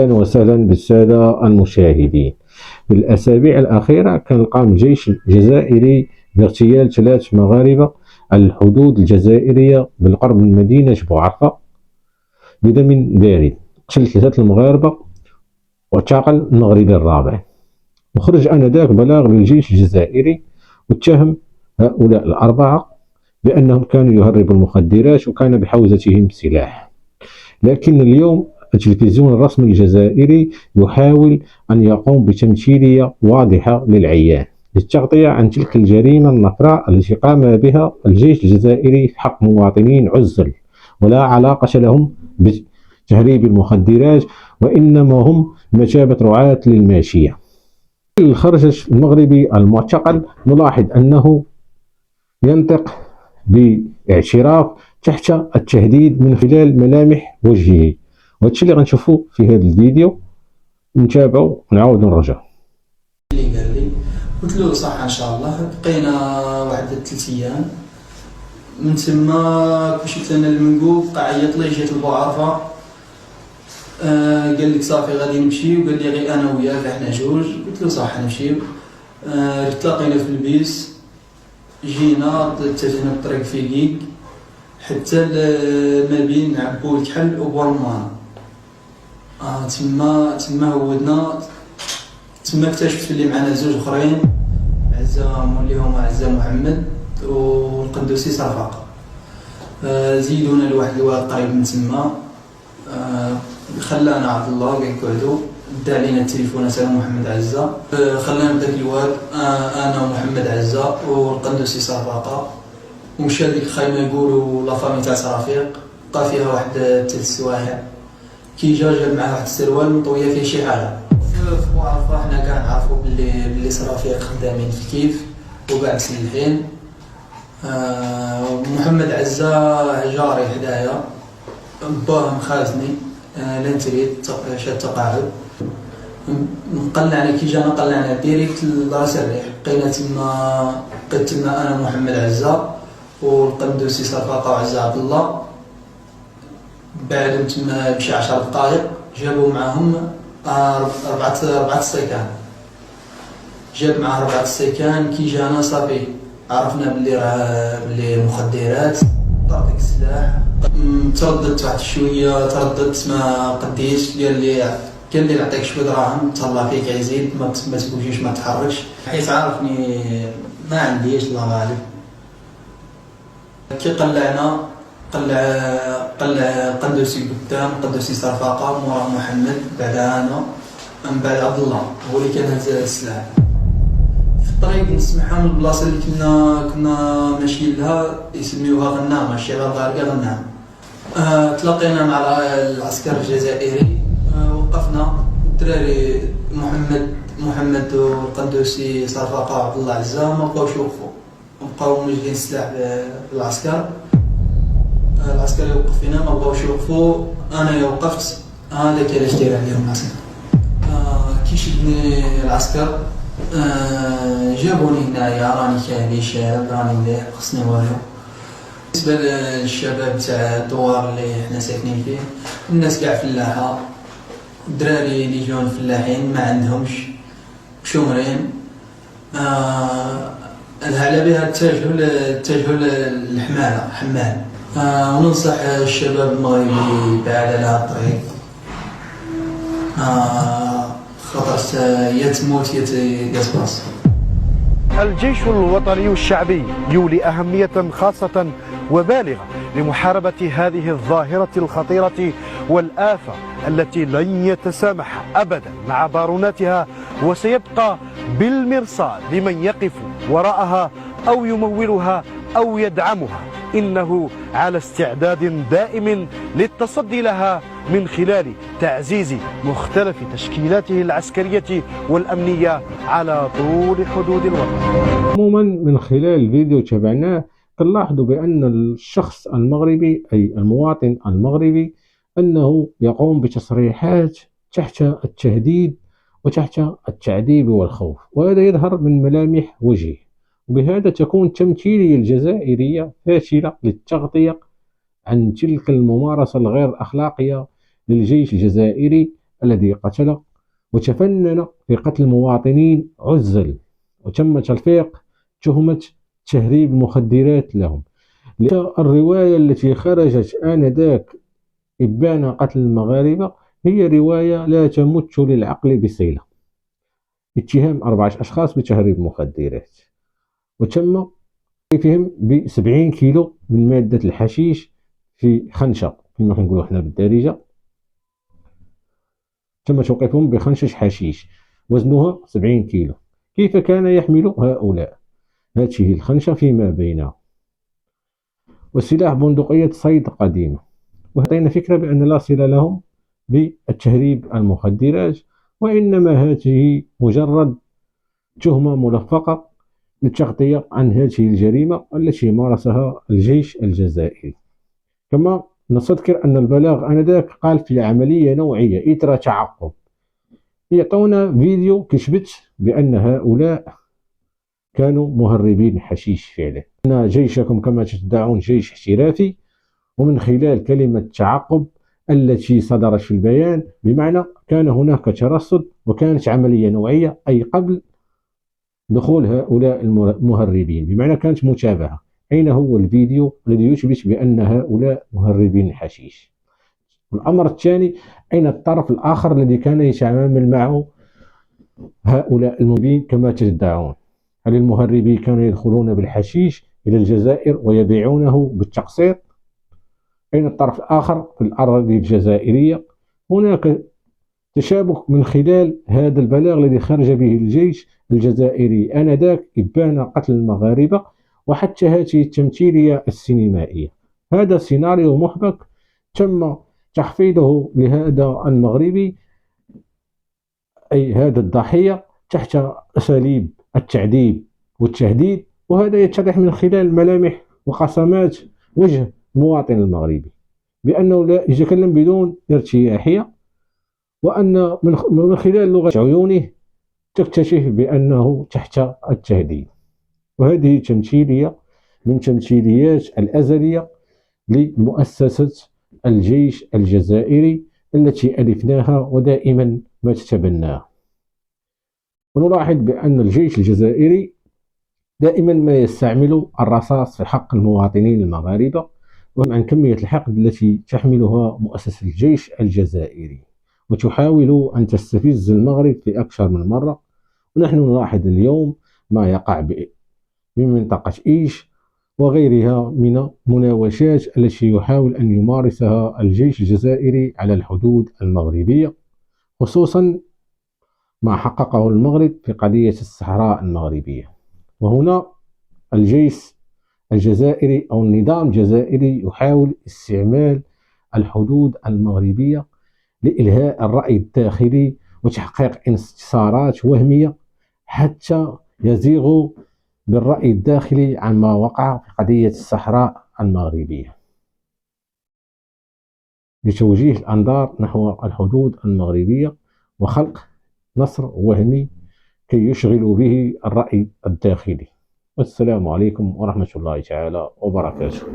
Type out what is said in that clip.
أهلا وسهلا بالسادة المشاهدين. في الأسابيع الأخيرة كان قام الجيش الجزائري باغتيال 3 مغاربة على الحدود الجزائرية بالقرب من مدينة بوعرفة بدم بارد. قتل 3 المغاربة واعتقل المغربي الرابع، وخرج آنذاك بلاغ للجيش الجزائري واتهم هؤلاء الأربعة بأنهم كانوا يهربوا المخدرات وكان بحوزتهم سلاح. لكن اليوم التلفزيون الرسمي الجزائري يحاول أن يقوم بتمثيلية واضحة للعيان للتغطية عن تلك الجريمة النفراء التي قام بها الجيش الجزائري في حق مواطنين عزل ولا علاقة لهم بتهريب المخدرات، وإنما هم مثابة رعاة للماشية. الخرجش المغربي المعتقل نلاحظ أنه ينطق باعتراف تحت التهديد من خلال ملامح وجهه، وهادشي اللي غنشوفو في هذا الفيديو. نتابعو ونعاود نرجع. اللي قال لي قلت له صح ان شاء الله. بقينا واحد 3 ايام من تما مشيت انا للمنقوب، بقى عيط لي جيت لبوعرفه. قال لك صافي غادي نمشي، وقال لي غير انا وياك احنا جوج. قلت له صح نمشيو. تلاقينا في البيس، جينا اتجهنا بالطريق في كيك حتى ما بين عبو الكحل وبورمان. تما هودنا. تما اكتشفت اللي معنا 2 اخرين، عزة موليهم عزة محمد والقندوسي صفاقة. زيدونا لواحد الواد قريب من تما، خلانا عبد الله قعدوا، دا علينا التليفونات انا محمد عزة. خلانا بداك الواد انا ومحمد عزة والقندوسي صفاقة، ومشى ديك الخيمه يقولوا لافامي تاع رفيق، بقى فيها واحد 3 سوايع. كي جاب معاه واحد السروال مطويه فيه شي حاجه. في بوعرفه حنا كاع نعرفوا باللي رفيق خدامين في كيف وقاع مسلحين. محمد عزة جاري حدايا، باه مخازني لانتريد شاد تقاعد. قلعنا كي جانا قلعنا ديريكت لراس الريح. بقيت تما انا محمد عزة والقندوسي صفاقة وعزة عبد الله. بعد تما بشي 10 دقائق جابوا معاهم 4 سيكان. جاب معاه 4 سيكان. كي جانا صافي عرفنا بلي مخدرات. طاق السلاح. ترددت واحد شويه، ترددت ما قديش. قال لي نعطيك شويه دراهم تهلا فيك يزيد، ما تبوجيش ما تحركش، حيت عارفني ما عنديش الله غالب. كي قلع قندوسي قدام، قندوسي صفاقة، موراه محمد، بعدها انا، من بعد عبد الله هو اللي كان هز السلاح. في الطريق نسمعها من البلاصه اللي كنا ماشيين لها يسميوها غنامه، الشباب غارقه غنامه. تلاقينا مع العسكر الجزائري. وقفنا الدراري محمد والقندوسي صفاقة وعبد الله عزة ما بقاوش يوقفوا، بقاو موجدين السلاح بالعسكر. العسكر يوقف فينا، ما بغاوش يوقفوا. انا وقفت. هذاك علاش داير عليهم العسكر. كي شدني العسكر جابوني هنايا، راني كاهلي شاب، راني مليح، خصني والو. بالنسبه للشباب تاع الدوار اللي حنا ساكنين فيه، الناس كاع فلاحه، الدراري اللي جون فلاحين ما عندهمش شومرين. على بها اتجهوا للحماله حمال. وننصح الشباب المغربي بعد على هذا الطريق، خاطر يا تموت يا تباص. الجيش الوطني الشعبي يولي أهمية خاصة وبالغة لمحاربة هذه الظاهرة الخطيرة والآفة التي لن يتسامح أبدا مع باروناتها، وسيبقى بالمرصاد لمن يقف وراءها أو يمولها أو يدعمها. إنه على استعداد دائم للتصدي لها من خلال تعزيز مختلف تشكيلاته العسكرية والأمنية على طول حدود الوطن. عموما من خلال الفيديو تابعناه كنلاحظوا بأن الشخص المغربي أي المواطن المغربي أنه يقوم بتصريحات تحت التهديد وتحت التعذيب والخوف، وهذا يظهر من ملامح وجهه. وبهذا تكون التمثيلية الجزائرية فاشلة للتغطية عن تلك الممارسة الغير أخلاقية للجيش الجزائري الذي قتل وتفنن في قتل مواطنين عزل، وتم تلفيق تهمة تهريب المخدرات لهم. الرواية التي خرجت آنذاك إبان قتل المغاربة هي رواية لا تمت للعقل بصلة. اتهام 4 أشخاص بتهريب المخدرات، وتم فيهم ب70 كيلو من مادة الحشيش في خنشة، كما كنقولوا حنا بالدارجة. تم توقيفهم بخنشة حشيش وزنها 70 كيلو. كيف كان يحمل هؤلاء هذه الخنشة فيما بينها؟ وسلاح بندقية صيد قديمة. وهذا فكرة بأن لا صلة لهم بالتهريب المخدرات، وإنما هذه مجرد تهمة ملفقة للتغطية عن هذه الجريمة التي مارسها الجيش الجزائري. كما نستذكر أن البلاغ آنذاك قال في عملية نوعية إثر تعقب. يعطونا فيديو كيثبت بأن هؤلاء كانوا مهربين حشيش فعلا، أن جيشكم كما تدعون جيش احترافي، ومن خلال كلمة تعقب التي صدرت في البيان بمعنى كان هناك ترصد وكانت عملية نوعية، أي قبل دخول هؤلاء المهربين، بمعنى كانت متابعة. أين هو الفيديو الذي يثبت بأن هؤلاء مهربين الحشيش؟ الأمر الثاني، أين الطرف الآخر الذي كان يتعامل معه هؤلاء المهربين كما تدعون؟ هل المهربين كانوا يدخلون بالحشيش إلى الجزائر ويبيعونه بالتقسيط؟ أين الطرف الآخر في الأراضي الجزائرية؟ هناك تشابك من خلال هذا البلاغ الذي خرج به الجيش الجزائري آنذاك إبان قتل المغاربة، وحتى هذه التمثيلية السينمائية. هذا سيناريو محبك تم تحفيظه لهذا المغربي، أي هذا الضحية، تحت أساليب التعذيب والتهديد، وهذا يتضح من خلال ملامح وقسمات وجه المواطن المغربي بأنه لا يتكلم بدون ارتياحية، وأن من خلال لغة عيونه تكتشف بأنه تحت التهديد. وهذه تمثيلية من تمثيليات الأزلية لمؤسسة الجيش الجزائري التي ألفناها ودائما ما تتبناها. ونلاحظ بأن الجيش الجزائري دائما ما يستعمل الرصاص في حق المواطنين المغاربة، عن كمية الحقد التي تحملها مؤسسة الجيش الجزائري، وتحاول أن تستفز المغرب في أكثر من مرة. ونحن نلاحظ اليوم ما يقع من منطقة إيش وغيرها من مناوشات التي يحاول أن يمارسها الجيش الجزائري على الحدود المغربية، خصوصا ما حققه المغرب في قضية الصحراء المغربية. وهنا الجيش الجزائري أو النظام الجزائري يحاول استعمال الحدود المغربية لإلهاء الرأي الداخلي وتحقيق انتصارات وهمية حتى يزيغوا بالرأي الداخلي عن ما وقع في قضية الصحراء المغربية، لتوجيه الأنظار نحو الحدود المغربية وخلق نصر وهمي كي يشغلوا به الرأي الداخلي. والسلام عليكم ورحمة الله تعالى وبركاته.